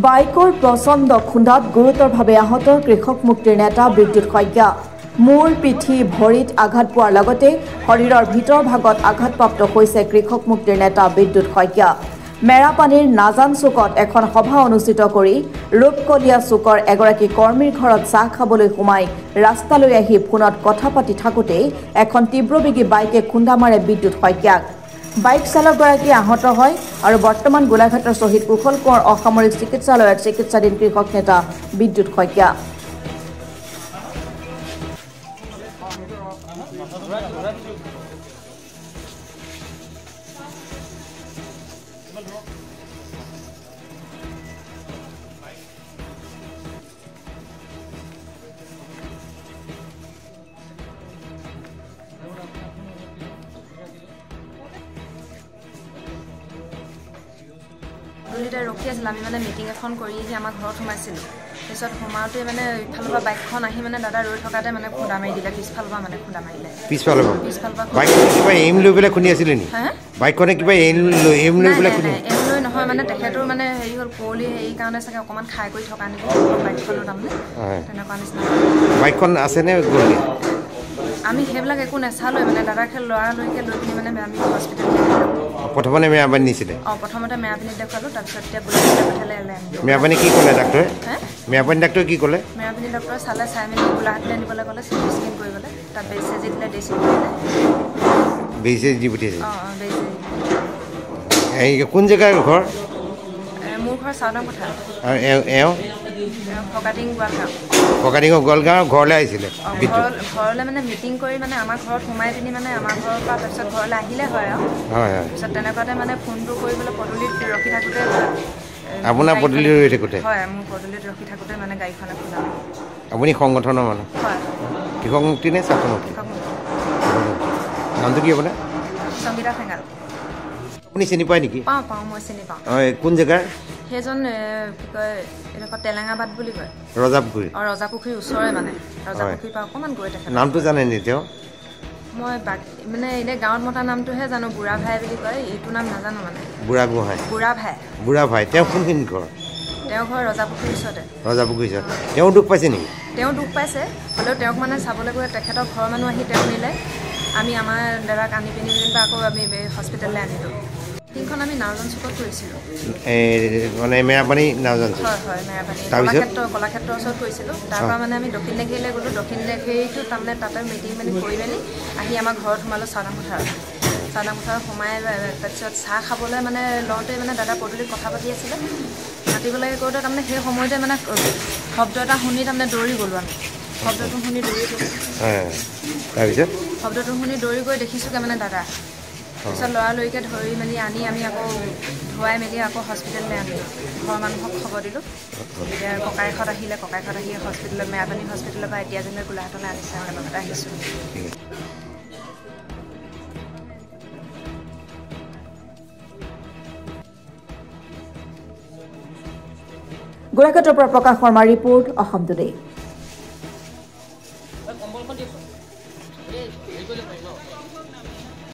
বাইকৰ প্ৰচণ্ড খুন্দাত গুৰুতৰভাৱে আহত কৃষক মুক্তিৰ নেতা বিদ্যুৎ শইকীয়া। মূৰ পিঠি ভৰিত আঘাত পোৱাৰ লগতে শৰীৰৰ ভিতৰ ভাগত আঘাতপ্ৰাপ্ত হৈছে কৃষক মুক্তিৰ নেতা বিদ্যুৎ শইকীয়া। মেৰাপানীৰ নাজান চুকত এখন সভা অনুষ্ঠিত কৰি ৰূপকলীয়া চুকৰ এগৰাকী কৰ্মীৰ ঘৰত চাহ খাবলৈ সোমাই ৰাস্তালৈ আহি ফোনত কথা পাতি থাকোঁতেই এখন তীব্ৰবেগী বাইকে খুন্দা মাৰে বিদ্যুৎ শইকীয়াক। বাইক চালকগৰাকী আহত হয় আৰু বৰ্তমান গোলাঘাটৰ শ্বহীদ কুশল কোঁৱৰ অসামৰিক চিকিৎসালয়ত চিকিৎসাধীন কৃষক নেতা বিদ্যুৎ শইকীয়া। ৰখি আছিল আমি মানে মিটিং এখন কৰি আমাৰ ঘৰত সোমাইছিলোঁ। পিছত সোমাওঁতে মানে ইফালৰ পৰা বাইকখন আহি মানে দাদা ৰৈ থকাতে মানে খুন্দা মাৰি দিলে, পিছফালৰ পৰা মানে খুন্দা মাৰিলে। পিছফালৰ বাইকখন কিবা এইম লৈ পেলাই খুন্দি আছিলে নি? বাইকখনে কিবা এইম লৈ পেলাই খুন্দি? এইম লৈ নহয়, মানে তেখেতৰ মানে হেৰি হ'ল কুঁৱলী হেৰি কাৰণে চাগে অকণমান খাই কৰি থকা নেকি বাইকখনৰ তাৰমানে তেনেকুৱা নিচিনা। বাইকখন আছেনে গ'লগৈ? আমি সেইবিলাক একো নাচালোৱে, মানে দাদাকে ল'ৰালৈকে লৈ পিনি মানে আমি হস্পিটেল প্ৰথমতে মেৰাপানী নিছিলে? প্ৰথমতে মেৰাপানীত দেখুৱালোঁ, তাৰপিছত এতিয়া গোলাঘাট পঠালে। মেৰাপানী কি ক'লে ডাক্তৰে? মেৰাপানী ডাক্তৰে কি ক'লে? মেৰাপানী ডক্টৰে চালে, চাই মেলি গোলাঘাটলৈ নিবলৈ ক'লে, চিটি স্কেন কৰিবলৈ। তাত বেজি চেজি দিলে, ড্ৰেছিং কৰিলে। বেজি চেজি দি পঠিয়াইছে? বেজি। এই কোন জেগাৰ ঘৰ? মোৰ ঘৰ চাউদাং পথাৰ। আৰু এওঁ? ফকাটিং গোৱালগাঁও। ফকাটিঙৰ গোৱালগাঁও ঘৰলৈ আহিছিলে? ঘৰলৈ মানে মিটিং কৰি মানে আমাৰ ঘৰত সোমাই পিনি মানে আমাৰ ঘৰৰ পৰা তাৰপিছত ঘৰলৈ আহিলে হয় আৰু। তাৰপিছত তেনেকুৱাতে মানে ফোনটো কৰিবলৈ পদূলিত ৰখি থাকোঁতে, আপোনাৰ পদূলিত ৰখি থাকোঁতে? হয়, মোৰ পদূলিত ৰখি থাকোঁতে মানে গাড়ীখনে খুন্দা মাৰিলে। আপুনি সংগঠনৰ মানুহ? হয়। কৃষক মুক্তি নে ছাত্ৰ মুক্তি? কৃষক মুক্তি। নামটো কি আপোনাৰ? সংগীতা ঠেঙাল। আপুনি চিনি পায় নেকি? পাওঁ, মই চিনি পাওঁ। কোন জেগাৰ? সেইজন কি কয়, এডোখৰ টেলেঙাবাদ বুলি কয়। ৰজাপুখুৰী? ৰজাপুখুৰীৰ ওচৰে মানে, ৰজাপুখুৰীৰ পৰা অকণমান গৈ থাকে। নামটো জানে নি তেওঁ? মই মানে এনেই গাঁৱত মতা নামটোহে জানো, বুঢ়া ভাই বুলি কয়, এইটো নাম নাজানো মানে। বুঢ়া গোহাঁই? বুঢ়া ভাই। তেওঁ কোনখিনিত ঘৰ? তেওঁ ঘৰ ৰজাপুখুৰীৰ ওচৰতে। ৰজাপুখুৰীৰ ওচৰত। তেওঁ দুখ পাইছে নেকি? তেওঁ দুখ পাইছে, হ'লেও তেওঁক মানে চাবলৈ গৈ তেখেতৰ ঘৰৰ মানুহ আহি তেওঁ নিলে। আমি আমাৰ দাদাক আনি পিনি আকৌ আমি হস্পিটেললৈ আনিলোঁ। মিটিংখন আমি নাওজান চুকত কৰিছিলোঁ। মানে মেৰাপানী নাওজান চুক? হয়, মেৰাপানী কলাক্ষেত্ৰৰ ওচৰত কৰিছিলোঁ। তাৰপৰা মানে আমি দক্ষিণ দেশীলৈ গ'লোঁ। দক্ষিণ দেশীটো তাৰমানে তাতে মিটিং কৰি মেলি আহি আমাৰ ঘৰত সোমালোঁ চাউদাং পথাৰত। চাউদাং পথাৰত সোমাই তাৰপিছত চাহ খাবলৈ মানে লওঁতে মানে দাদা পদূলিত কথা পাতি আছিলে। মাতিবলৈ কৰোঁতে তাৰমানে সেই সময়তে মানে শব্দ এটা শুনি তাৰমানে দৌৰি গ'লোঁ আমি। শব্দটো শুনি দৌৰি গ'লোঁ। তাৰপিছত শব্দটো শুনি দৌৰি গৈ দেখিছোঁগৈ মানে দাদা। তাৰপিছত ল'ৰালৈকে ধৰি মেলি আনি আমি আকৌ ধুৱাই মেলি আকৌ হস্পিটেললৈ আনিলোঁ। ঘৰৰ মানুহক খবৰ দিলোঁ। এতিয়া ককাইহঁত আহিলে, ককাইহঁত আহি হস্পিটেলত মেৰাপানী হস্পিটেলৰ পৰা এতিয়া যেনে গোলাঘাটলৈ আনিছে, আমাৰ লগতে আহিছোঁ। গোলাঘাটৰ পৰা প্ৰকাশ শৰ্মাৰ ৰিপৰ্ট, অসম টুডে।